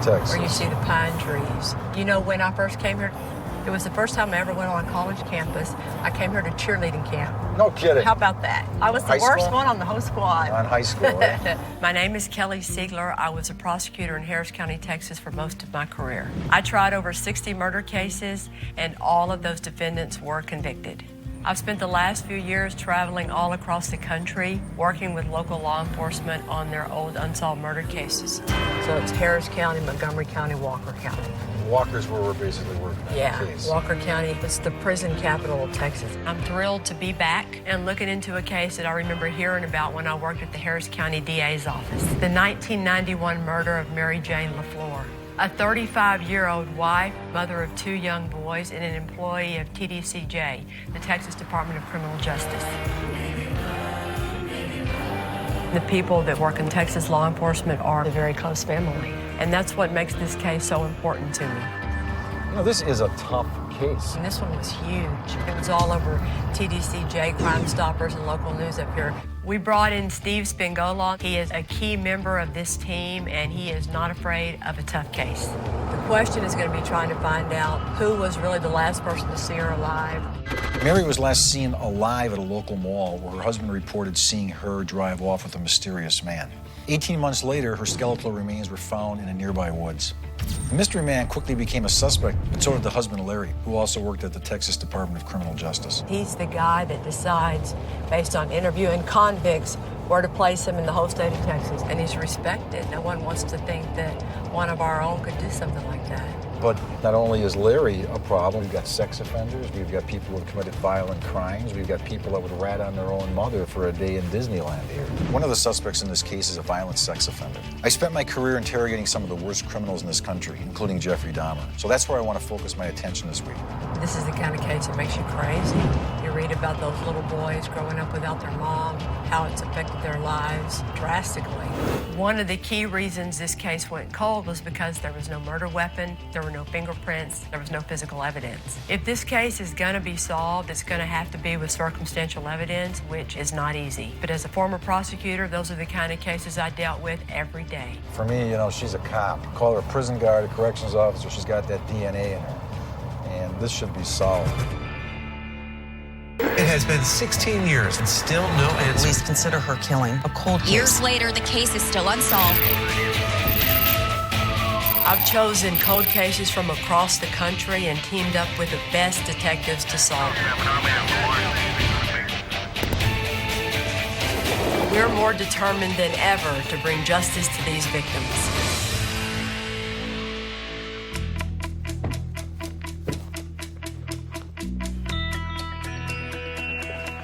Texas. where you see the pine trees. You know, when I first came here, it was the first time I ever went on a college campus. I came here to cheerleading camp. No kidding. How about that? I was the worst one on the whole squad. On high school, right? My name is Kelly Siegler. I was a prosecutor in Harris County, Texas for most of my career. I tried over 60 murder cases, and all of those defendants were convicted. I've spent the last few years traveling all across the country, working with local law enforcement on their old unsolved murder cases. So it's Harris County, Montgomery County, Walker County. Walker's where we're basically working on the case. Walker County, it's the prison capital of Texas. I'm thrilled to be back and looking into a case that I remember hearing about when I worked at the Harris County DA's office. The 1991 murder of Mary Jane LaFleur, a 35-year-old wife, mother of 2 young boys, and an employee of TDCJ, the Texas Department of Criminal Justice. The people that work in Texas law enforcement are a very close family, and that's what makes this case so important to me. You know, this is a tough case. And this one was huge. It was all over TDCJ, Crime Stoppers, and local news up here. We brought in Steve Spingola. He is a key member of this team, and he is not afraid of a tough case. The question is going to be trying to find out who was really the last person to see her alive. Mary was last seen alive at a local mall where her husband reported seeing her drive off with a mysterious man. 18 months later, her skeletal remains were found in a nearby woods. The mystery man quickly became a suspect, but so did the husband, Larry, who also worked at the Texas Department of Criminal Justice. He's the guy that decides, based on interviewing convicts, where to place him in the whole state of Texas, and he's respected. No one wants to think that one of our own could do something like that. But not only is Larry a problem, we've got sex offenders, we've got people who have committed violent crimes, we've got people that would rat on their own mother for a day in Disneyland here. One of the suspects in this case is a violent sex offender. I spent my career interrogating some of the worst criminals in this country, including Jeffrey Dahmer. So that's where I want to focus my attention this week. This is the kind of case that makes you crazy. You read about those little boys growing up without their mom, how it's affected their lives drastically. One of the key reasons this case went cold was because there was no murder weapon, there were no fingerprints, there was no physical evidence. If this case is going to be solved, it's going to have to be with circumstantial evidence, which is not easy. But as a former prosecutor, those are the kind of cases I dealt with every day. For me, you know, she's a cop. Call her a prison guard, a corrections officer. She's got that DNA in her. And this should be solved. It has been 16 years and still no answer. Police consider her killing a cold case. Years later, the case is still unsolved. I've chosen cold cases from across the country and teamed up with the best detectives to solve them. We're more determined than ever to bring justice to these victims.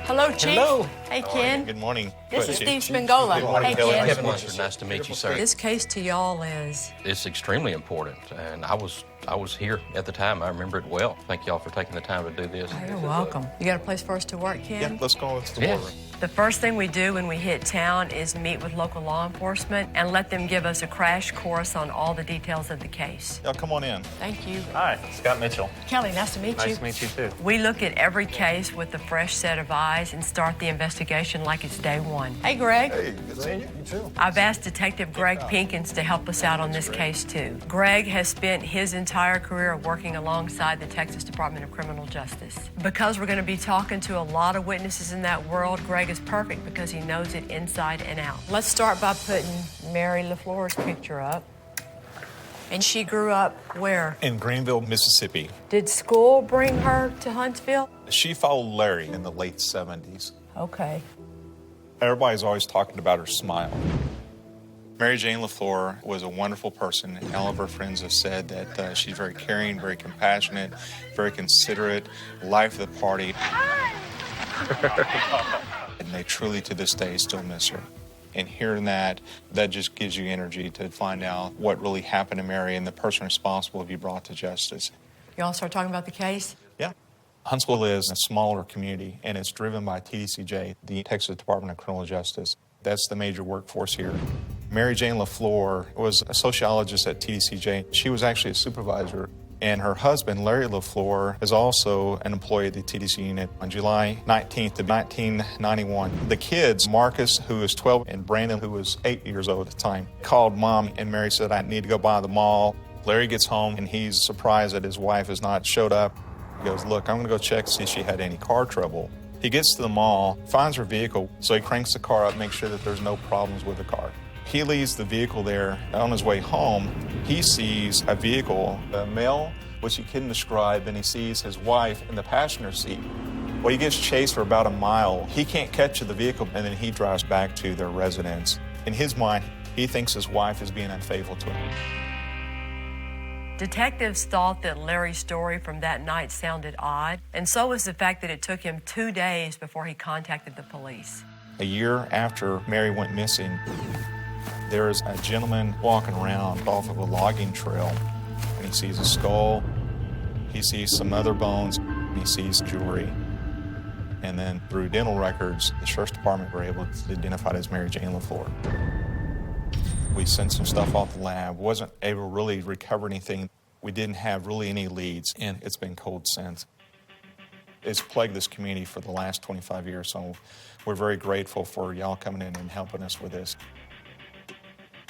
Hello, Chief. Hello. Hey, Ken. Good morning. This is Steve Spingola. Good morning, Hey, Kelly. Ken. Kevin Munster. Nice to meet you, sir. This case to y'all is... It's extremely important, and I was here at the time. I remember it well. Thank y'all for taking the time to do this. Oh, you're welcome. You got a place for us to work, Ken? Yeah, let's go into the Yeah. war room. The first thing we do when we hit town is meet with local law enforcement and let them give us a crash course on all the details of the case. Yeah, come on in. Thank you. Hi, Scott Mitchell. Kelly, nice to meet you. Nice to meet you, too. We look at every case with a fresh set of eyes and start the investigation like it's day one. Hey, Greg. Hey, good seeing you. You too. I've asked Detective Greg Pinkins to help us out on this case, too. Greg has spent his entire career working alongside the Texas Department of Criminal Justice. Because we're going to be talking to a lot of witnesses in that world, Greg is perfect because he knows it inside and out. Let's start by putting Mary LaFleur's picture up. And she grew up where? In Greenville, Mississippi. Did school bring her to Huntsville? She followed Larry in the late 70s. Okay. Everybody's always talking about her smile. Mary Jane LaFleur was a wonderful person, and all of her friends have said that she's very caring, very compassionate, very considerate, life of the party. And they truly, to this day, still miss her. And hearing that just gives you energy to find out what really happened to Mary and the person responsible to be brought to justice. Y'all start talking about the case? Yeah. Huntsville is a smaller community, and it's driven by TDCJ, the Texas Department of Criminal Justice. That's the major workforce here. Mary Jane LaFleur was a sociologist at TDCJ. She was actually a supervisor And her husband, Larry LaFleur, is also an employee at the TDC unit. On July 19th of 1991, the kids, Marcus, who was 12, and Brandon, who was 8 years old at the time, called Mom, and Mary said, I need to go by the mall. Larry gets home, and he's surprised that his wife has not showed up. He goes, look, I'm going to go check to see if she had any car trouble. He gets to the mall, finds her vehicle, so he cranks the car up, makes sure that there's no problems with the car. He leaves the vehicle there. On his way home, he sees a vehicle, a male, which he couldn't describe, and he sees his wife in the passenger seat. Well, he gets chased for about a mile. He can't catch the vehicle, and then he drives back to their residence. In his mind, he thinks his wife is being unfaithful to him. Detectives thought that Larry's story from that night sounded odd, and so was the fact that it took him 2 days before he contacted the police. A year after Mary went missing, there is a gentleman walking around off of a logging trail, and he sees a skull, he sees some other bones, and he sees jewelry. And then through dental records, the sheriff's department were able to identify it as Mary Jane LaFleur. We sent some stuff off the lab, wasn't able to really recover anything. We didn't have really any leads, and it's been cold since. It's plagued this community for the last 25 years, so we're very grateful for y'all coming in and helping us with this.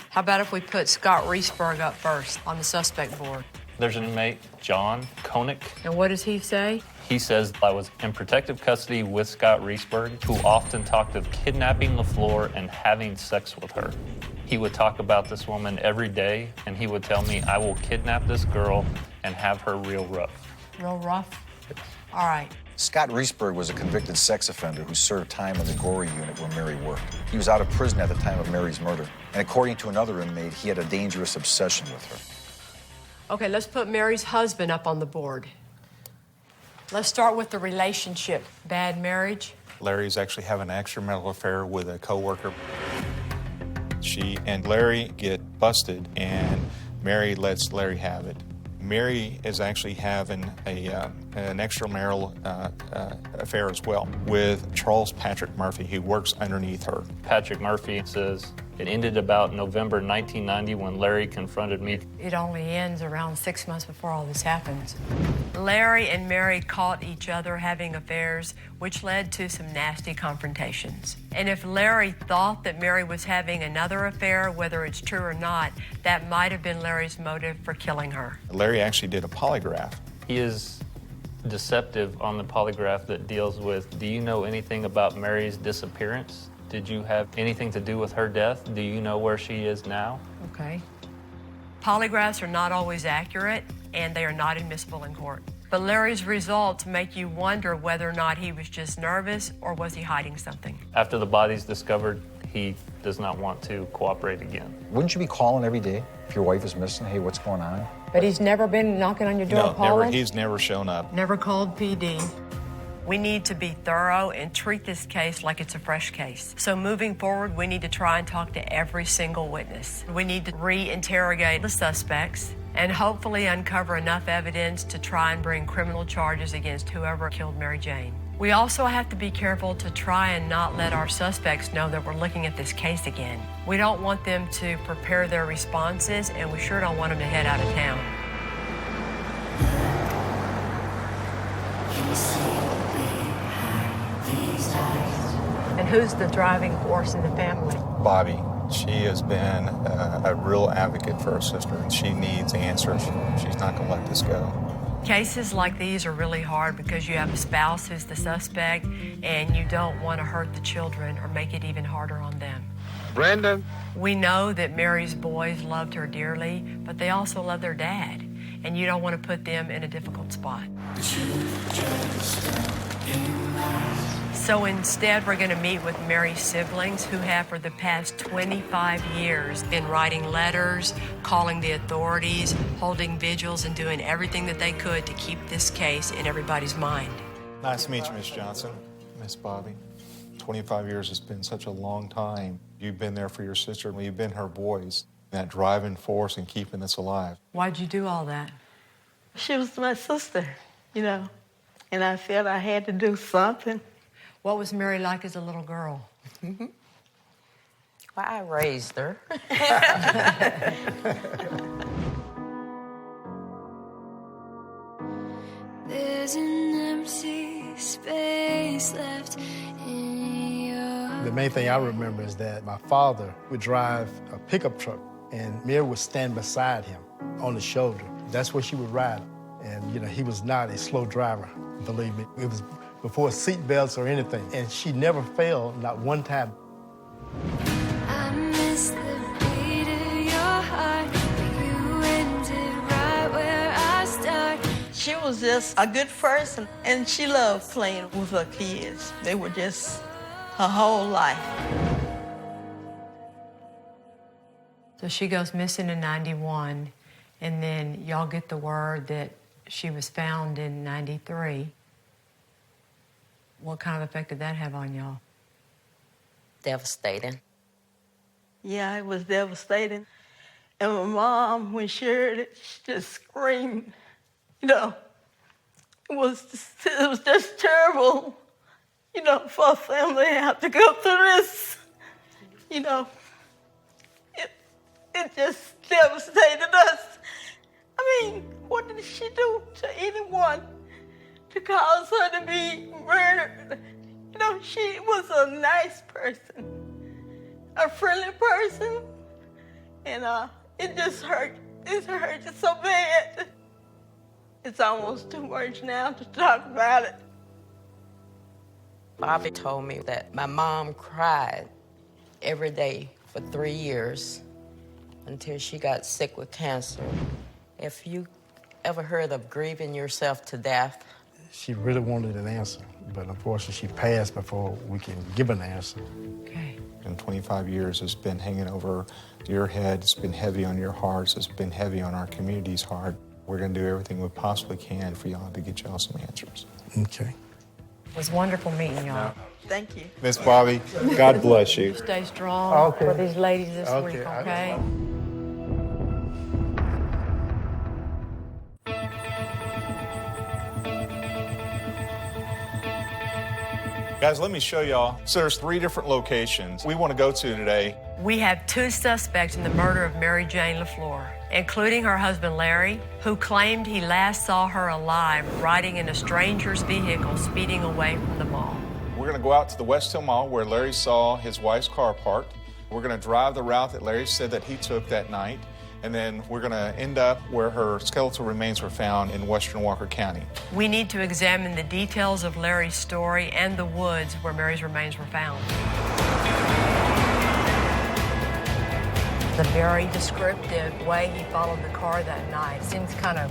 How about if we put Scott Reesberg up first on the suspect board? There's an inmate, John Koenig. And what does he say? He says, I was in protective custody with Scott Reesberg, who often talked of kidnapping LaFleur and having sex with her. He would talk about this woman every day, and he would tell me, I will kidnap this girl and have her real rough. Real rough? All right. Scott Reesberg was a convicted sex offender who served time in the Gory unit where Mary worked. He was out of prison at the time of Mary's murder, and according to another inmate, he had a dangerous obsession with her. Okay, let's put Mary's husband up on the board. Let's start with the relationship. Bad marriage? Larry's actually having an extramarital affair with a coworker. She and Larry get busted, and Mary lets Larry have it. Mary is actually having an extramarital affair as well with Charles Patrick Murphy, who works underneath her. Patrick Murphy says, it ended about November 1990 when Larry confronted me. It only ends around 6 months before all this happens. Larry and Mary caught each other having affairs, which led to some nasty confrontations. And if Larry thought that Mary was having another affair, whether it's true or not, that might have been Larry's motive for killing her. Larry actually did a polygraph. He is deceptive on the polygraph that deals with, do you know anything about Mary's disappearance? Did you have anything to do with her death? Do you know where she is now? Okay. Polygraphs are not always accurate, and they are not admissible in court. But Larry's results make you wonder whether or not he was just nervous or was he hiding something. After the body's discovered, he does not want to cooperate again. Wouldn't you be calling every day if your wife is missing? Hey, what's going on? But he's never been knocking on your door, No, calling? he's never shown up. Never called PD. We need to be thorough and treat this case like it's a fresh case. So moving forward, we need to try and talk to every single witness. We need to re-interrogate the suspects and hopefully uncover enough evidence to try and bring criminal charges against whoever killed Mary Jane. We also have to be careful to try and not let our suspects know that we're looking at this case again. We don't want them to prepare their responses, and we sure don't want them to head out of town. And who's the driving force in the family? Bobby. She has been a real advocate for her sister, and she needs answers. She's not going to let this go. Cases like these are really hard because you have a spouse who's the suspect, and you don't want to hurt the children or make it even harder on them. Brandon. We know that Mary's boys loved her dearly, but they also love their dad, and you don't want to put them in a difficult spot. So instead, we're going to meet with Mary's siblings, who have for the past 25 years been writing letters, calling the authorities, holding vigils, and doing everything that they could to keep this case in everybody's mind. Nice to meet you, Miss Johnson. Miss Bobby. 25 years has been such a long time. You've been there for your sister, and you've been her boys. That driving force and keeping this alive. Why'd you do all that? She was my sister, and I felt I had to do something. What was Mary like as a little girl? Well, I raised her. There's an empty space left in your... The main thing I remember is that my father would drive a pickup truck, and Mary would stand beside him on the shoulder. That's where she would ride. And, you know, he was not a slow driver, believe me. It was before seat belts or anything. And she never failed, not one time. I miss the beat of your heart, but you ended right where I started. She was just a good person, and she loved playing with her kids. They were just her whole life. So she goes missing in 91, and then y'all get the word that she was found in 93. What kind of effect did that have on y'all? Devastating. Yeah, it was devastating. And my mom, when she heard it, she just screamed. You know, it was just terrible, you know, for a family to have to go through this. You know, it just devastated us. I mean, what did she do to anyone to cause her to be murdered? You know, she was a nice person, a friendly person, and it just hurt. It hurt so bad. It's almost too much now to talk about it. Bobby told me that my mom cried every day for 3 years until she got sick with cancer. If you ever heard of grieving yourself to death? She really wanted an answer, but unfortunately she passed before we can give an answer. Okay. And 25 years has been hanging over your head. It's been heavy on your hearts. It's been heavy on our community's heart. We're going to do everything we possibly can for y'all to get y'all some answers. Okay. It was wonderful meeting y'all. Thank you. Miss Bobby, God bless you. Stay strong for these ladies this week, Okay. okay? Guys, let me show y'all. So there's 3 different locations we want to go to today. We have 2 suspects in the murder of Mary Jane LaFleur, including her husband Larry, who claimed he last saw her alive riding in a stranger's vehicle speeding away from the mall. We're going to go out to the West Hill Mall where Larry saw his wife's car parked. We're going to drive the route that Larry said that he took that night. And then we're going to end up where her skeletal remains were found in western Walker County. We need to examine the details of Larry's story and the woods where Mary's remains were found. The very descriptive way he followed the car that night seems kind of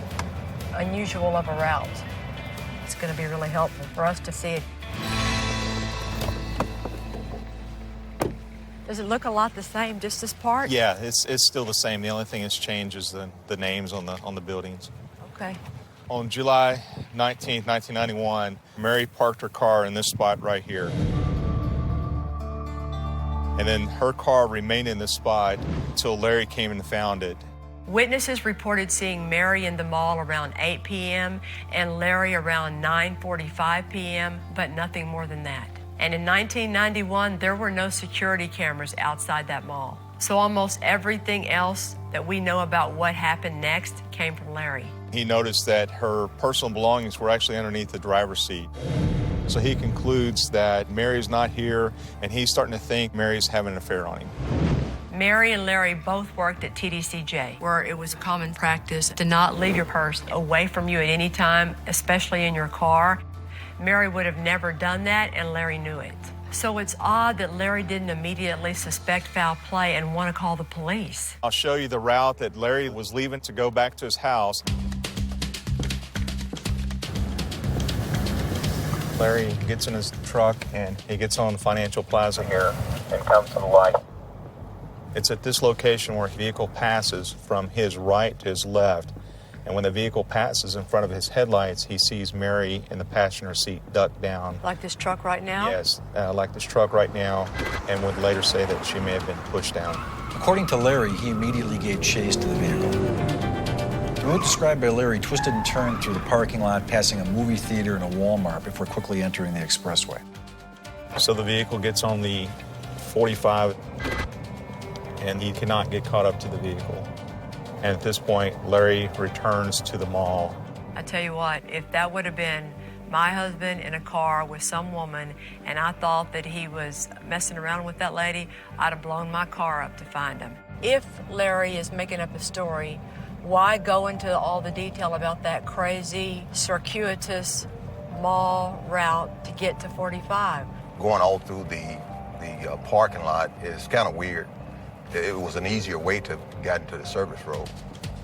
unusual of a route. It's going to be really helpful for us to see it. Does it look a lot the same, just this part? Yeah, it's still the same. The only thing that's changed is the names on the buildings. Okay. On July 19th, 1991, Mary parked her car in this spot right here. And then her car remained in this spot until Larry came and found it. Witnesses reported seeing Mary in the mall around 8 p.m. and Larry around 9:45 p.m., but nothing more than that. And in 1991, there were no security cameras outside that mall. So almost everything else that we know about what happened next came from Larry. He noticed that her personal belongings were actually underneath the driver's seat. So he concludes that Mary's not here, and he's starting to think Mary's having an affair on him. Mary and Larry both worked at TDCJ, where it was common practice to not leave your purse away from you at any time, especially in your car. Mary would have never done that, and Larry knew it. So it's odd that Larry didn't immediately suspect foul play and want to call the police. I'll show you the route that Larry was leaving to go back to his house. Larry gets in his truck and he gets on Financial Plaza here and comes to the light. It's at this location where a vehicle passes from his right to his left. And when the vehicle passes in front of his headlights, he sees Mary in the passenger seat ducked down. Like this truck right now? Yes, like this truck right now, and would later say that she may have been pushed down. According to Larry, he immediately gave chase to the vehicle. The route described by Larry twisted and turned through the parking lot, passing a movie theater and a Walmart before quickly entering the expressway. So the vehicle gets on the 45, and he cannot get caught up to the vehicle. And at this point, Larry returns to the mall I tell you what, if that would have been my husband in a car with some woman and I thought that he was messing around with that lady, I'd have blown my car up to find him. If Larry is making up a story, why go into all the detail about that crazy, circuitous mall route to get to 45? Going all through the parking lot is kind of weird. It was an easier way to get into the service road.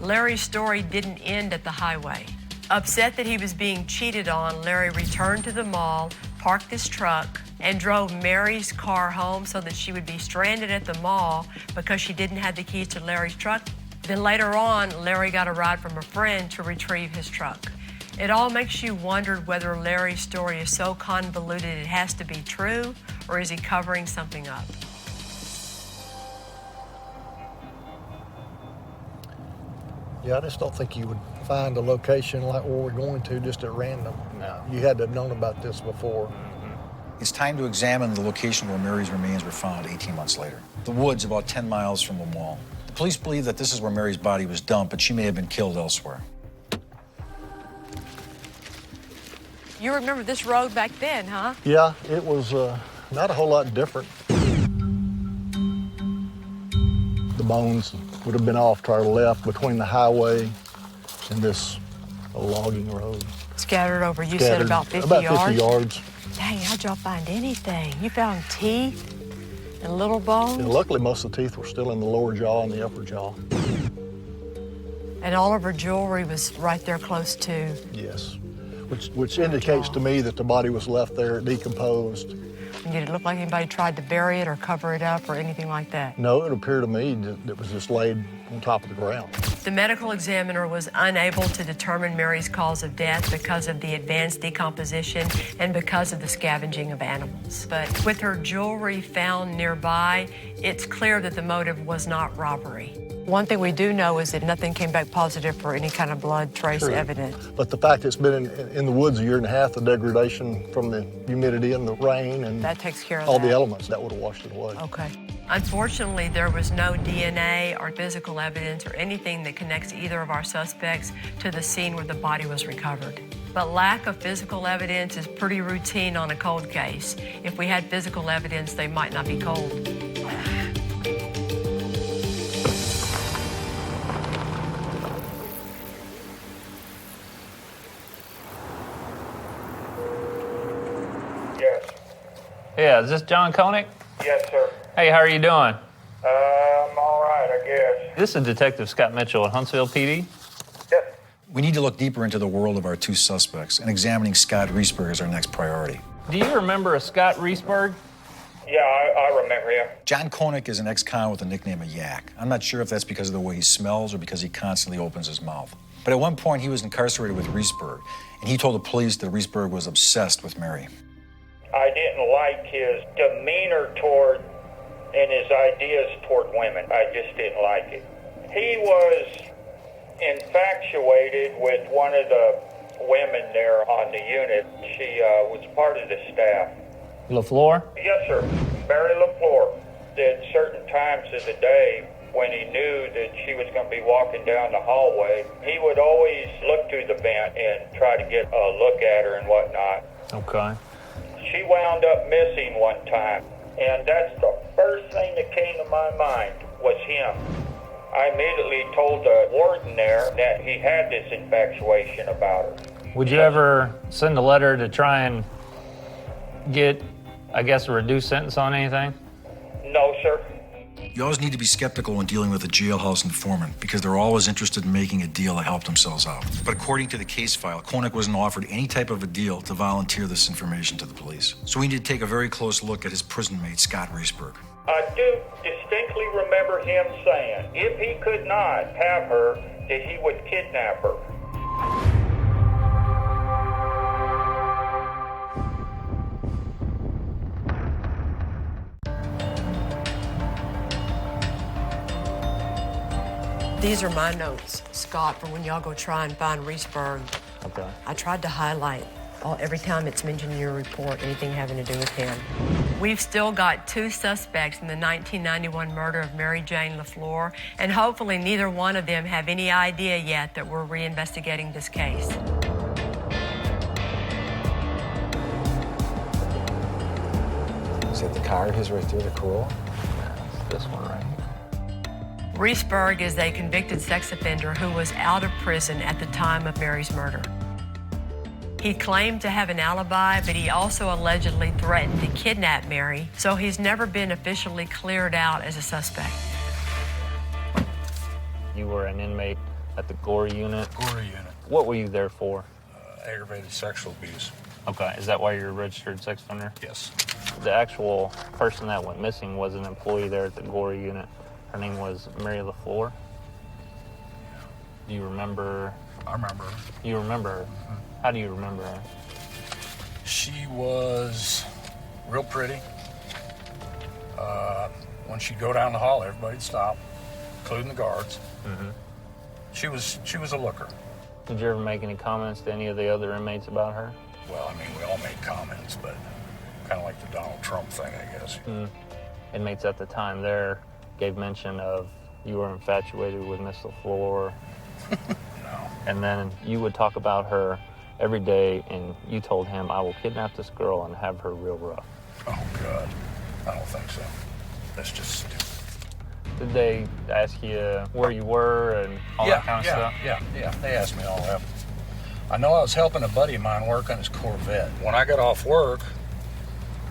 Larry's story didn't end at the highway. Upset that he was being cheated on, Larry returned to the mall, parked his truck, and drove Mary's car home so that she would be stranded at the mall because she didn't have the keys to Larry's truck. Then later on, Larry got a ride from a friend to retrieve his truck. It all makes you wonder whether Larry's story is so convoluted it has to be true, or is he covering something up? Yeah, I just don't think you would find a location like where we're going to just at random. No. You had to have known about this before. It's time to examine the location where Mary's remains were found 18 months later. The woods about 10 miles from the mall. The police believe that this is where Mary's body was dumped, but she may have been killed elsewhere. You remember this road back then, huh? Yeah, it was not a whole lot different. The bones would have been off to our left between the highway and this logging road. Scattered over, you said about 50 about yards? 50 yards. Dang, how'd y'all find anything? You found teeth and little bones? And luckily, most of the teeth were still in the lower jaw and the upper jaw. And all of her jewelry was right there close to? Yes, which indicates to me that the body was left there decomposed. And did it look like anybody tried to bury it or cover it up or anything like that? No, it appeared to me that it was just laid on top of the ground. The medical examiner was unable to determine Mary's cause of death because of the advanced decomposition and because of the scavenging of animals. But with her jewelry found nearby, it's clear that the motive was not robbery. One thing we do know is that nothing came back positive for any kind of blood trace evidence. But the fact that it's been in the woods a year and a half, the degradation from the humidity and the rain and that takes care of all that. The elements, that would have washed it away. Okay. Unfortunately, there was no DNA or physical evidence or anything that connects either of our suspects to the scene where the body was recovered. But lack of physical evidence is pretty routine on a cold case. If we had physical evidence, they might not be cold. Yeah, is this John Koenig? Yes, sir. Hey, how are you doing? I'm all right, I guess. This is Detective Scott Mitchell at Huntsville PD. Yes. We need to look deeper into the world of our two suspects, and examining Scott Reesberg is our next priority. Do you remember a Scott Reesberg? Yeah, I remember him. John Koenig is an ex-con with the nickname of Yak. I'm not sure if that's because of the way he smells or because he constantly opens his mouth. But at one point, he was incarcerated with Reesberg, and he told the police that Reesberg was obsessed with Mary. I didn't like his demeanor toward and his ideas toward women. I just didn't like it. He was infatuated with one of the women there on the unit. She was part of the staff. LaFleur? Yes, sir. Mary LaFleur. At certain times of the day, when he knew that she was going to be walking down the hallway, he would always look through the vent and try to get a look at her and whatnot. Okay. She wound up missing one time, and that's the first thing that came to my mind was him. I immediately told the warden there that he had this infatuation about her. Would you ever send a letter to try and get, I guess, a reduced sentence on anything? No, sir. You always need to be skeptical when dealing with a jailhouse informant because they're always interested in making a deal to help themselves out. But according to the case file, Koenig wasn't offered any type of a deal to volunteer this information to the police. So we need to take a very close look at his prison mate, Scott Reesberg. I do distinctly remember him saying if he could not have her, that he would kidnap her. These are my notes, Scott, for when y'all go try and find Reesberg. Okay. I tried to highlight every time it's mentioned in your report, anything having to do with him. We've still got two suspects in the 1991 murder of Mary Jane LaFleur, and hopefully neither one of them have any idea yet that we're reinvestigating this case. Is that the card? His right there, the Corolla? That's this one right here. Reesberg is a convicted sex offender who was out of prison at the time of Mary's murder. He claimed to have an alibi, but he also allegedly threatened to kidnap Mary, so he's never been officially cleared out as a suspect. You were an inmate at the Gore unit. Gore unit. What were you there for? Aggravated sexual abuse. Okay, is that why you're a registered sex offender? Yes. The actual person that went missing was an employee there at the Gore unit. Her name was Mary LaFleur. Do you remember? I remember her. You remember her? Mm-hmm. How do you remember her? She was real pretty. When she'd go down the hall, everybody'd stop, including the guards. Mm-hmm. She was a looker. Did you ever make any comments to any of the other inmates about her? Well, I mean, we all made comments, but kind of like the Donald Trump thing, I guess. Inmates at the time there gave mention of you were infatuated with Miss LaFleur. No. And then you would talk about her every day, and you told him, I will kidnap this girl and have her real rough. Oh, God. I don't think so. That's just stupid. Did they ask you where you were and all that kind of stuff? Yeah. They asked me all that. I know I was helping a buddy of mine work on his Corvette. When I got off work,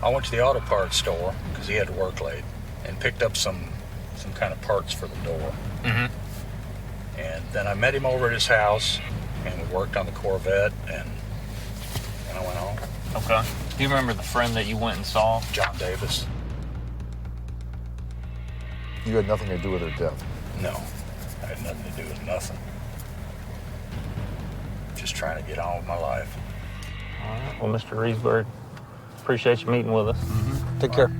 I went to the auto parts store, because he had to work late, and picked up some kind of parts for the door. Mm-hmm. And then I met him over at his house, and we worked on the Corvette, and I went home. Okay. Do you remember the friend that you went and saw? John Davis. You had nothing to do with her death? No, I had nothing to do with nothing. Just trying to get on with my life. All right. Well, Mr. Reesberg, appreciate you meeting with us. Mm-hmm. Take care.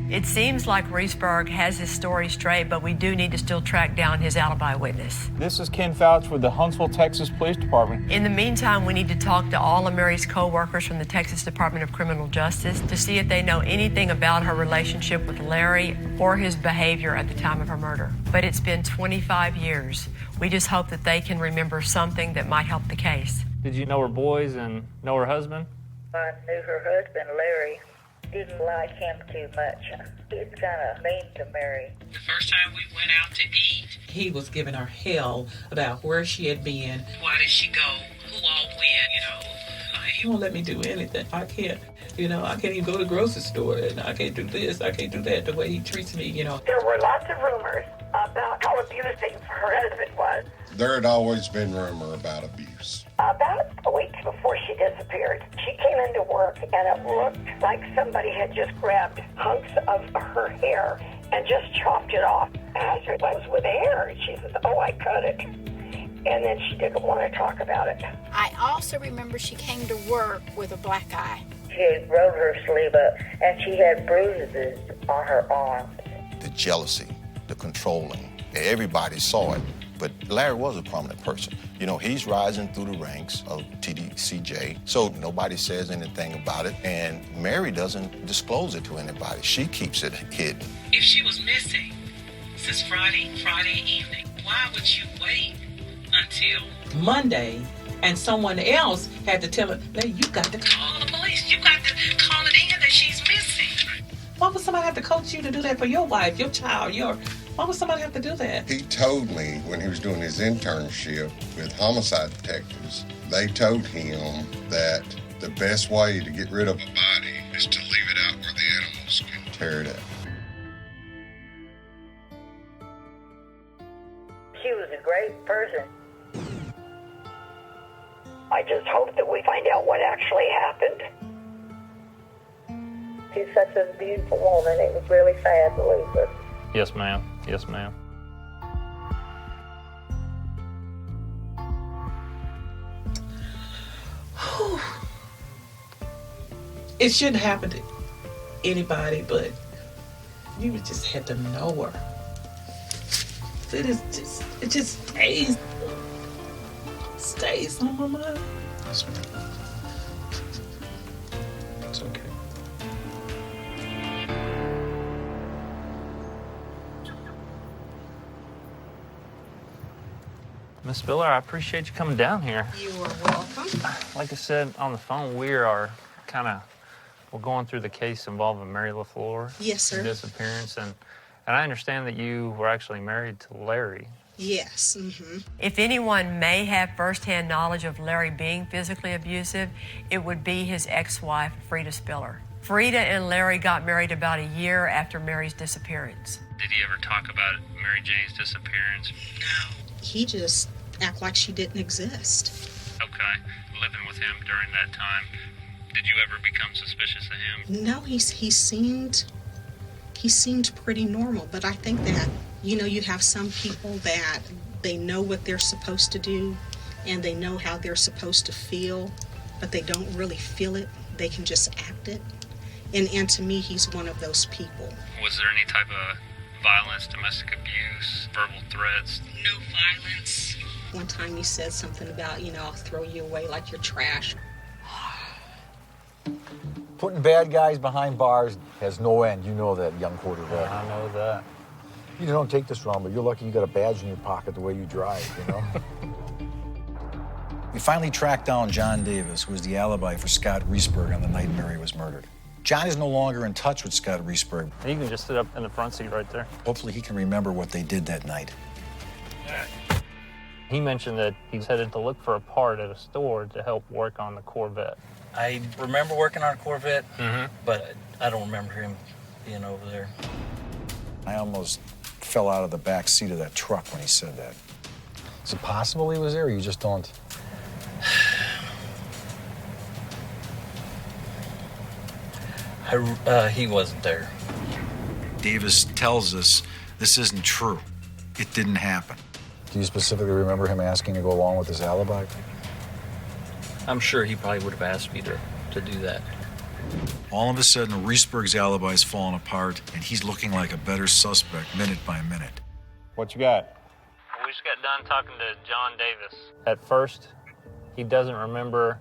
It seems like Reesberg has his story straight, but we do need to still track down his alibi witness. This is Ken Fouch with the Huntsville, Texas Police Department. In the meantime, we need to talk to all of Mary's co-workers from the Texas Department of Criminal Justice to see if they know anything about her relationship with Larry or his behavior at the time of her murder. But it's been 25 years. We just hope that they can remember something that might help the case. Did you know her boys and know her husband? I knew her husband, Larry. Didn't like him too much. He's kind of mean to Mary. The first time we went out to eat, he was giving her hell about where she had been. Why did she go? Who all went? He won't let me do anything. I can't. I can't even go to the grocery store, and I can't do this, I can't do that, the way he treats me, There were lots of rumors about how abusive her husband was. There had always been rumor about abuse. About a week before she disappeared, she came into work, and it looked like somebody had just grabbed hunks of her hair and just chopped it off. I asked her what was with the hair, and she says, "Oh, I cut it." And then she didn't want to talk about it. I also remember she came to work with a black eye. She had rolled her sleeve up, and she had bruises on her arms. The jealousy, the controlling, everybody saw it. But Larry was a prominent person. He's rising through the ranks of TDCJ, so nobody says anything about it. And Mary doesn't disclose it to anybody. She keeps it hidden. If she was missing since Friday evening, why would you wait until Monday and someone else had to tell her, "Hey, you got to call the police. You got to call it in that she's missing"? Why would somebody have to coach you to do that for your wife, your child, why would somebody have to do that? He told me when he was doing his internship with homicide detectives, they told him that the best way to get rid of a body is to leave it out where the animals can tear it up. She was a great person. I just hope that we find out what actually happened. She's such a beautiful woman. It was really sad to lose her. Yes, ma'am. Yes, ma'am. It shouldn't happen to anybody, but you would just have to know her. It just stays on my mind. That's right. It's okay. Miss Spiller, I appreciate you coming down here. You are welcome. Like I said on the phone, we're going through the case involving Mary LaFleur. Yes, sir. Disappearance, and I understand that you were actually married to Larry. Yes. Mm-hmm. If anyone may have firsthand knowledge of Larry being physically abusive, it would be his ex-wife, Frida Spiller. Frida and Larry got married about a year after Mary's disappearance. Did he ever talk about Mary Jane's disappearance? No. He just act like she didn't exist. Okay. Living with him during that time, did you ever become suspicious of him? No, he seemed pretty normal, but I think that, you have some people that they know what they're supposed to do and they know how they're supposed to feel, but they don't really feel it. They can just act it. And to me, he's one of those people. Was there any type of violence, domestic abuse, verbal threats? No violence. One time he said something about, I'll throw you away like you're trash. Putting bad guys behind bars has no end. You know that, young quarterback. I know that. You don't take this wrong, but you're lucky you got a badge in your pocket the way you drive, We finally tracked down John Davis, who was the alibi for Scott Reesberg on the night Mary was murdered. John is no longer in touch with Scott Reesberg. You can just sit up in the front seat right there. Hopefully he can remember what they did that night. He mentioned that he's headed to look for a part at a store to help work on the Corvette. I remember working on a Corvette, but I don't remember him being over there. I almost fell out of the back seat of that truck when he said that. Is it possible he was there, or you just don't? He wasn't there. Davis tells us this isn't true. It didn't happen. Do you specifically remember him asking to go along with his alibi? I'm sure he probably would have asked me to do that. All of a sudden, Reesberg's alibi is falling apart, and he's looking like a better suspect minute by minute. What you got? We just got done talking to John Davis. At first, he doesn't remember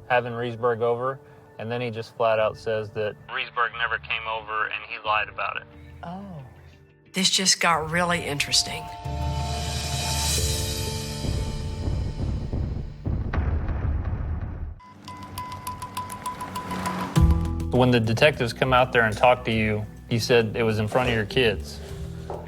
having Reesberg over, and then he just flat out says that Reesberg never came over and he lied about it. Oh. This just got really interesting. When the detectives come out there and talk to you, you said it was in front of your kids.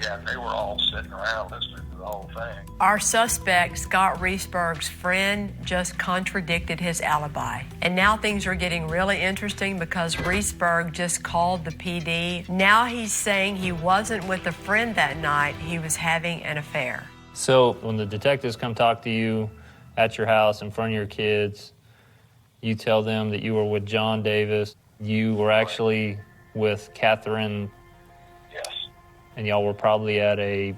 Yeah, they were all sitting around listening to the whole thing. Our suspect, Scott Reesberg's friend, just contradicted his alibi. And now things are getting really interesting because Reesberg just called the PD. Now he's saying he wasn't with a friend that night, he was having an affair. So when the detectives come talk to you at your house in front of your kids, you tell them that you were with John Davis. You were actually with Catherine. Yes. And y'all were probably at a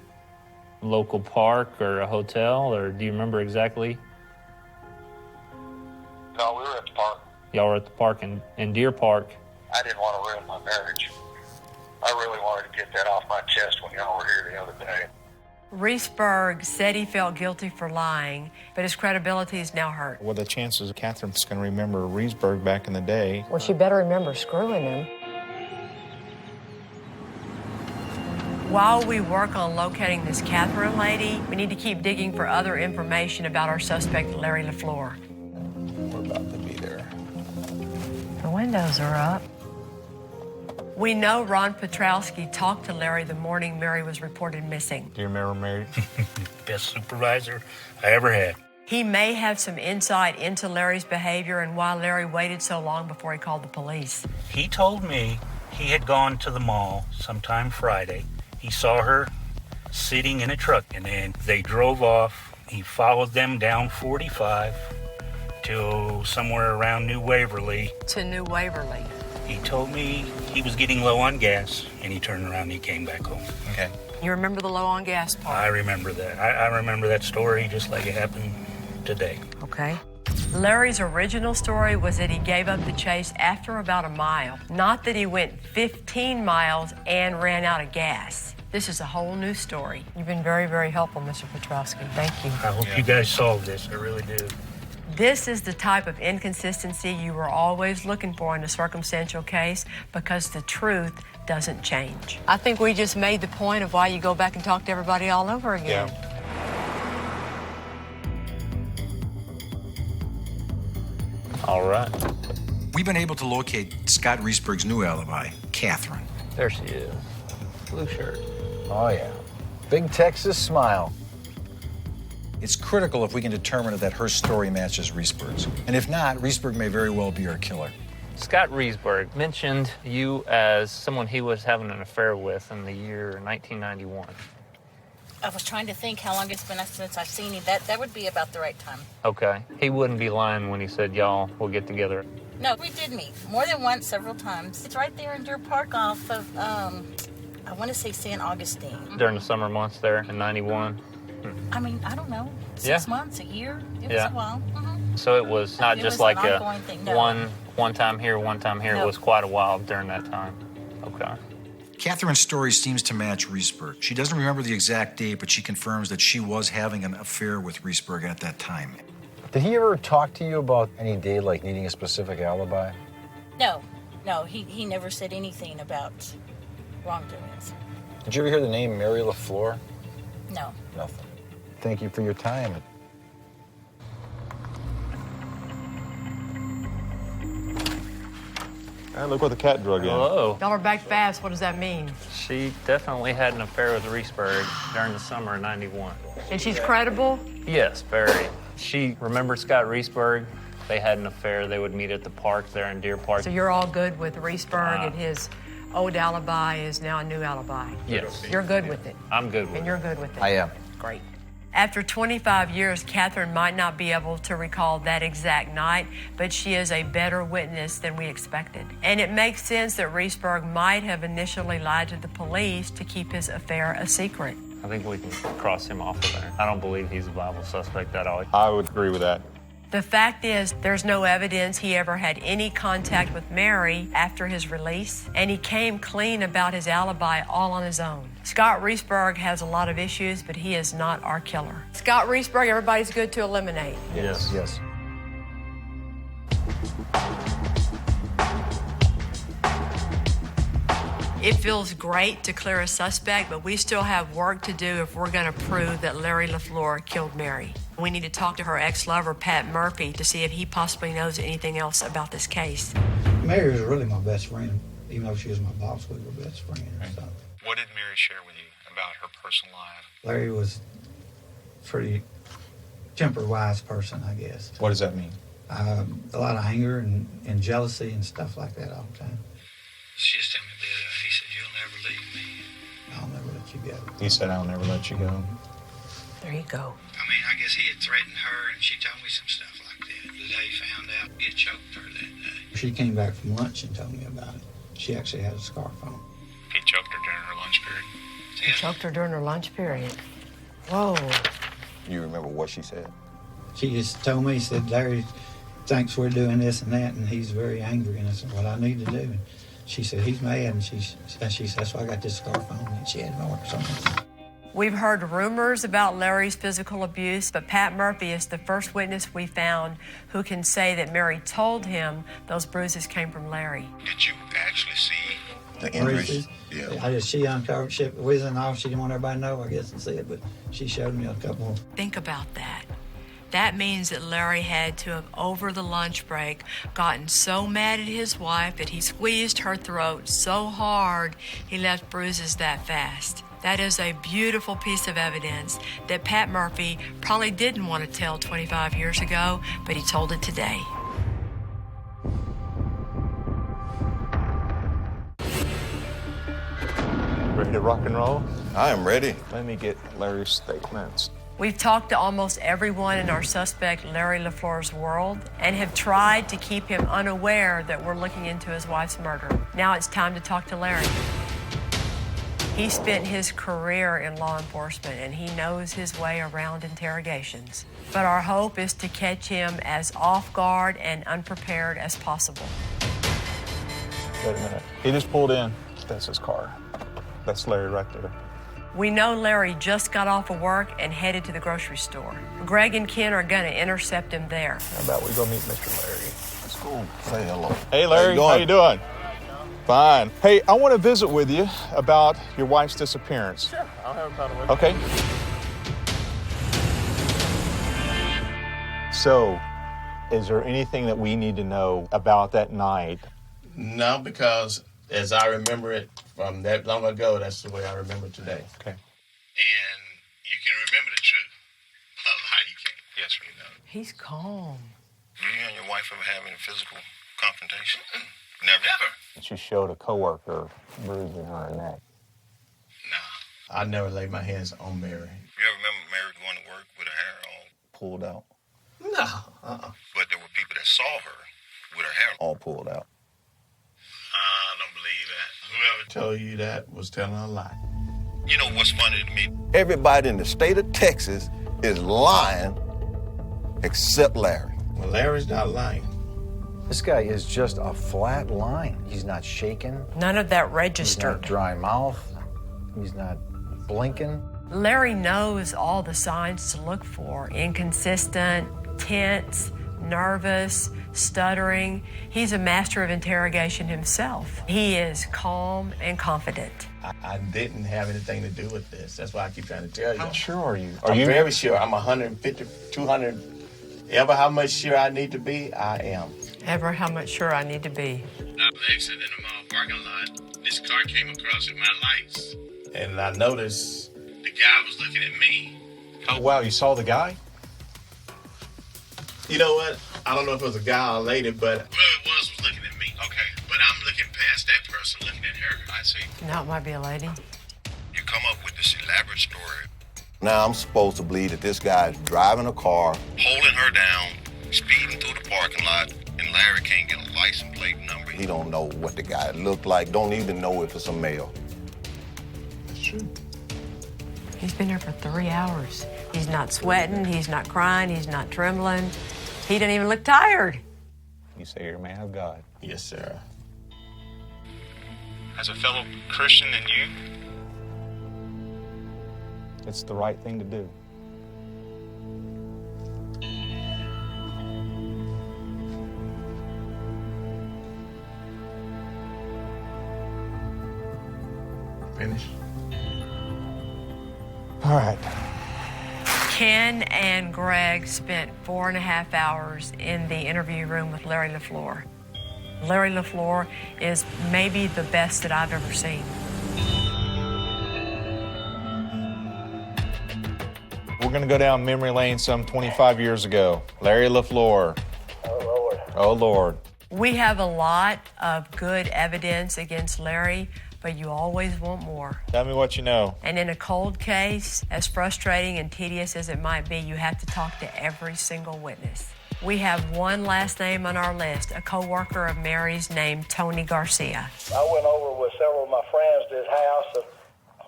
local park or a hotel, or do you remember exactly? No, we were at the park. Y'all were at the park in Deer Park. I didn't want to ruin my marriage. I really wanted to get that off my chest when y'all were here the other day. Reesberg said he felt guilty for lying, but his credibility is now hurt. What are the chances Catherine's going to remember Reesberg back in the day? Well, she better remember screwing him. While we work on locating this Catherine lady, we need to keep digging for other information about our suspect, Larry LaFleur. We're about to be there. The windows are up. We know Ron Petrowski talked to Larry the morning Mary was reported missing. Do you remember Mary? Best supervisor I ever had. He may have some insight into Larry's behavior and why Larry waited so long before he called the police. He told me he had gone to the mall sometime Friday. He saw her sitting in a truck, and then they drove off. He followed them down 45 to somewhere around New Waverly. To New Waverly. He told me he was getting low on gas, and he turned around and he came back home. Okay. You remember the low on gas part? I remember that. I remember that story just like it happened today. Okay. Larry's original story was that he gave up the chase after about a mile, not that he went 15 miles and ran out of gas. This is a whole new story. You've been very, very helpful, Mr. Petrowski. Thank you. I hope you guys solve this. I really do. This is the type of inconsistency you were always looking for in a circumstantial case because the truth doesn't change. I think we just made the point of why you go back and talk to everybody all over again. Yeah. All right. We've been able to locate Scott Riesberg's new alibi, Catherine. There she is. Blue shirt. Oh, yeah. Big Texas smile. It's critical if we can determine that her story matches Riesberg's. And if not, Riesberg may very well be our killer. Scott Riesberg mentioned you as someone he was having an affair with in the year 1991. I was trying to think how long it's been since I've seen him. That would be about the right time. Okay. He wouldn't be lying when he said y'all will get together. No, we did meet more than once, several times. It's right there in Deer Park off of, I want to say San Augustine. During the summer months there in 91. I mean, I don't know, 6 months, a year? It was a while. Mm-hmm. So it was not It just was like an a ongoing thing, no. one time here, one time here. No. It was quite a while during that time. Okay. Catherine's story seems to match Riesberg. She doesn't remember the exact date, but she confirms that she was having an affair with Riesberg at that time. Did he ever talk to you about any day, like needing a specific alibi? No, he never said anything about wrongdoings. Did you ever hear the name Mary LaFleur? No. Nothing. Thank you for your time. Hey, look what the cat drug in. Hello. Y'all are back fast. What does that mean? She definitely had an affair with Riesberg during the summer of 91. And she's credible? Yes, very. She remembered Scott Riesberg. They had an affair. They would meet at the park there in Deer Park. So you're all good with Riesberg and his old alibi is now a new alibi? Yes. You're good with it? I'm good with it. And you're good with it? I am. Great. After 25 years, Catherine might not be able to recall that exact night, but she is a better witness than we expected. And it makes sense that Riesberg might have initially lied to the police to keep his affair a secret. I think we can cross him off of there. I don't believe he's a viable suspect at all. I would agree with that. The fact is, there's no evidence he ever had any contact with Mary after his release, and he came clean about his alibi all on his own. Scott Riesberg has a lot of issues, but he is not our killer. Scott Riesberg, everybody's good to eliminate. Yes. Yes. It feels great to clear a suspect, but we still have work to do if we're going to prove that Larry LaFleur killed Mary. We need to talk to her ex-lover, Pat Murphy, to see if he possibly knows anything else about this case. Mary was really my best friend. Even though she was my boss, we were best friends. So. What did Mary share with you about her personal life? Larry was a pretty temper-wise person, I guess. What does that mean? A lot of anger and jealousy and stuff like that all the time. She just told me that he said, "You'll never leave me." I'll never let you go. He said, "I'll never let you go." There you go. I mean, I guess he had threatened her, and she told me some stuff like that. The day he found out he had choked her that day. She came back from lunch and told me about it. She actually had a scarf on. He choked her during her lunch period. He choked her during her lunch period. Whoa. You remember what she said? She just told me, said, "Larry thinks we're doing this and that, and he's very angry." And I said, "What I need to do?" And she said, "He's mad," and she said, "That's why I got this scarf on." And she had marks on it. We've heard rumors about Larry's physical abuse, but Pat Murphy is the first witness we found who can say that Mary told him those bruises came from Larry. Did you actually see the injuries? Yeah. She uncovered, she was in off. She didn't want everybody to know, I guess, and see it, but she showed me a couple. Think about that. That means that Larry had to have, over the lunch break, gotten so mad at his wife that he squeezed her throat so hard he left bruises that fast. That is a beautiful piece of evidence that Pat Murphy probably didn't want to tell 25 years ago, but he told it today. Ready to rock and roll? I am ready. Let me get Larry's statements. We've talked to almost everyone in our suspect Larry LaFleur's world and have tried to keep him unaware that we're looking into his wife's murder. Now it's time to talk to Larry. He spent his career in law enforcement and he knows his way around interrogations. But our hope is to catch him as off guard and unprepared as possible. Wait a minute. He just pulled in. That's his car. That's Larry right there. We know Larry just got off of work and headed to the grocery store. Greg and Ken are going to intercept him there. How about we go meet Mr. Larry? Let's go say hello. Hey, Larry. How you doing? Fine. Hey, I want to visit with you about your wife's disappearance. Sure. I'll have about a week. Okay. So, Is there anything that we need to know about that night? No, because as I remember it from that long ago, that's the way I remember it today. Okay. And you can remember the truth. A lie you can't. Yes, sir. He's calm. You and your wife ever having a physical confrontation? Never. She showed a coworker bruising her neck. I never laid my hands on Mary. You ever remember Mary going to work with her hair all pulled out? No. But there were people that saw her with her hair all pulled out. I don't believe that. Whoever told you that was telling a lie. You know what's funny to me? Everybody in the state of Texas is lying except Larry. Well, Larry's not lying. This guy is just a flat line. He's not shaking. None of that registered. He's not dry mouth. He's not blinking. Larry knows all the signs to look for: inconsistent, tense, nervous, stuttering. He's a master of interrogation himself. He is calm and confident. I didn't have anything to do with this. That's why I keep trying to tell you. How sure are you? I'm very sure. I'm 150, 200. Ever how much sure I need to be, I am. Ever how much sure I need to be. I was exiting the mall parking lot. This car came across at my lights. And I noticed the guy was looking at me. Oh, wow, you saw the guy? You know what? I don't know if it was a guy or a lady, but whoever it was looking at me. Okay. But I'm looking past that person looking at her. I see. Now it might be a lady. You come up with this elaborate story. Now I'm supposed to believe that this guy is driving a car, holding her down, speeding through the parking lot, and Larry can't get a license plate number. He don't know what the guy looked like, don't even know if it's a male. That's true. He's been there for 3 hours. He's not sweating, he's not crying, he's not trembling. He doesn't even look tired. You say you're a man of God. Yes, sir. As a fellow Christian and you, It's the right thing to do. Finish. All right. Ken and Greg spent 4.5 hours in the interview room with Larry LaFleur. Larry LaFleur is maybe the best that I've ever seen. We're going to go down memory lane some 25 years ago. Larry LaFleur. Oh, Lord. Oh, Lord. We have a lot of good evidence against Larry, but you always want more. Tell me what you know. And in a cold case, as frustrating and tedious as it might be, you have to talk to every single witness. We have one last name on our list, a co-worker of Mary's named Tony Garcia. I went over with several of my friends to his house,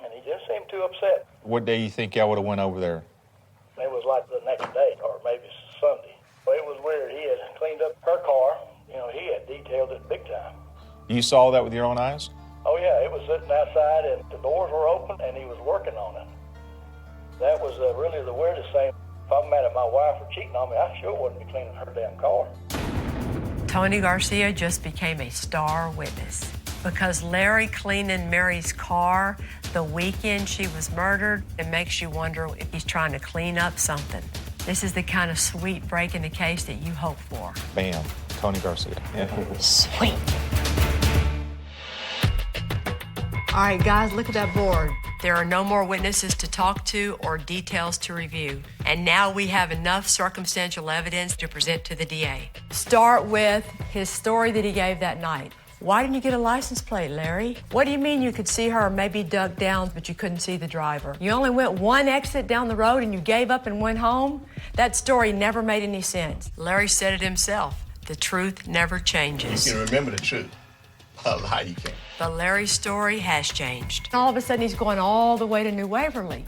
and he just seemed too upset. What day you think y'all would have went over there? It was like the next day, or maybe Sunday. Well, it was weird. He had cleaned up her car. You know, he had detailed it big time. You saw that with your own eyes? Oh, yeah, it was sitting outside, and the doors were open, and he was working on it. That was really the weirdest thing. If I'm mad at my wife for cheating on me, I sure wouldn't be cleaning her damn car. Tony Garcia just became a star witness because Larry cleaning Mary's car the weekend she was murdered, it makes you wonder if he's trying to clean up something. This is the kind of sweet break in the case that you hope for. Bam. Tony Garcia. Yeah. Sweet. All right, guys, look at that board. There are no more witnesses to talk to or details to review. And now we have enough circumstantial evidence to present to the DA. Start with his story that he gave that night. Why didn't you get a license plate, Larry? What do you mean you could see her maybe duck down, but you couldn't see the driver? You only went one exit down the road and you gave up and went home? That story never made any sense. Larry said it himself. The truth never changes. You can remember the truth. A lie you can't. But Larry's story has changed. All of a sudden, he's going all the way to New Waverly.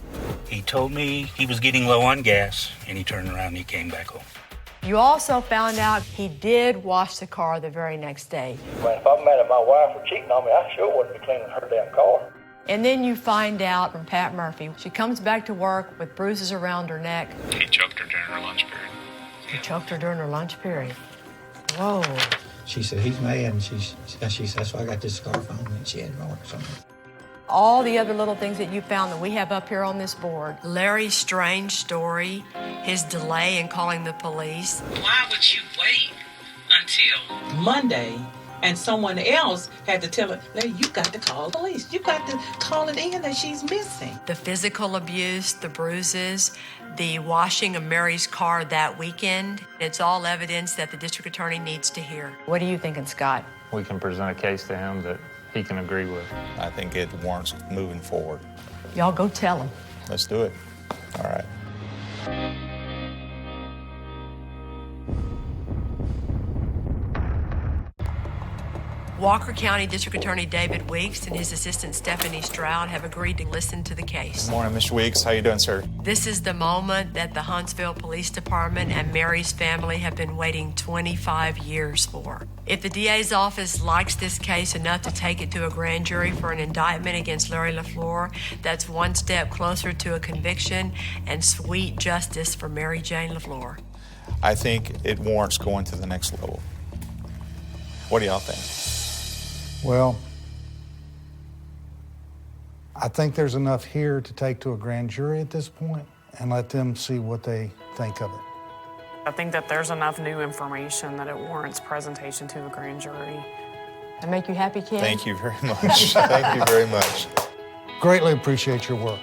He told me he was getting low on gas, and he turned around and he came back home. You also found out he did wash the car the very next day. Well, if I'm mad at my wife for cheating on me, I sure wouldn't be cleaning her damn car. And then you find out from Pat Murphy, she comes back to work with bruises around her neck. He choked her during her lunch period. He choked her during her lunch period. Whoa. She said, he's mad, and she said, that's why I got this scarf on, and she had more or something. All the other little things that you found that we have up here on this board. Larry's strange story, his delay in calling the police. Why would you wait until Monday and someone else had to tell her, Larry, you got to call the police. You got to call it in that she's missing. The physical abuse, the bruises, the washing of Mary's car that weekend. It's all evidence that the district attorney needs to hear. What are you thinking, Scott? We can present a case to him that he can agree with. I think it warrants moving forward. Y'all go tell him. Let's do it. All right. Walker County District Attorney David Weeks and his assistant Stephanie Stroud have agreed to listen to the case. Good morning, Mr. Weeks. How you doing, sir? This is the moment that the Huntsville Police Department and Mary's family have been waiting 25 years for. If the DA's office likes this case enough to take it to a grand jury for an indictment against Larry LaFleur, that's one step closer to a conviction and sweet justice for Mary Jane LaFleur. I think it warrants going to the next level. What do y'all think? Well, I think there's enough here to take to a grand jury at this point and let them see what they think of it. I think that there's enough new information that it warrants presentation to a grand jury. That make you happy, Ken? Thank you very much. Thank you very much. Greatly appreciate your work.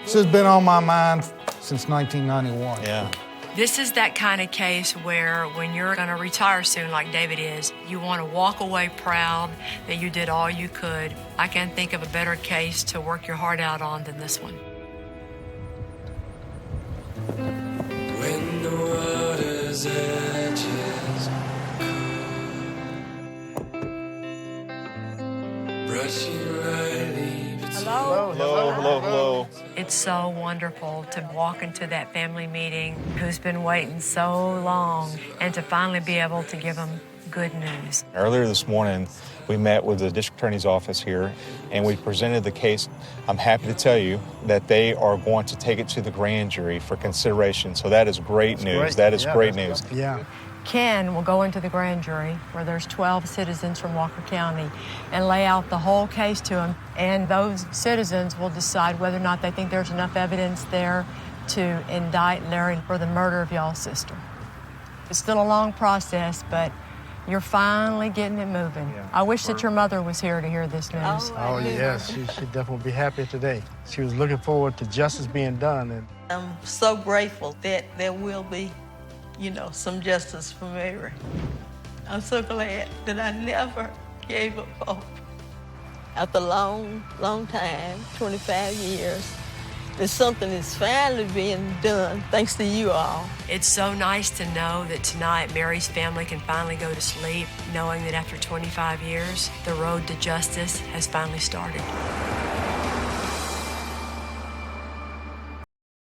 This has been on my mind since 1991. Yeah. This is that kind of case where when you're going to retire soon, like David is, you want to walk away proud that you did all you could. I can't think of a better case to work your heart out on than this one. When the water's edges brushing right. Hello. It's so wonderful to walk into that family meeting who's been waiting so long and to finally be able to give them good news. Earlier this morning, we met with the district attorney's office here, and we presented the case. I'm happy to tell you that they are going to take it to the grand jury for consideration. So that is great news. That is great news. Yeah. Ken will go into the grand jury where there's 12 citizens from Walker County and lay out the whole case to them. And those citizens will decide whether or not they think there's enough evidence there to indict Larry for the murder of y'all's sister. It's still a long process, but you're finally getting it moving. Yeah. I wish that your mother was here to hear this news. Oh yes, she'd definitely be happy today. She was looking forward to justice being done. And I'm so grateful that there will be some justice for Mary. I'm so glad that I never gave up hope. After a long, long time, 25 years, that something is finally being done, thanks to you all. It's so nice to know that tonight Mary's family can finally go to sleep, knowing that after 25 years, the road to justice has finally started.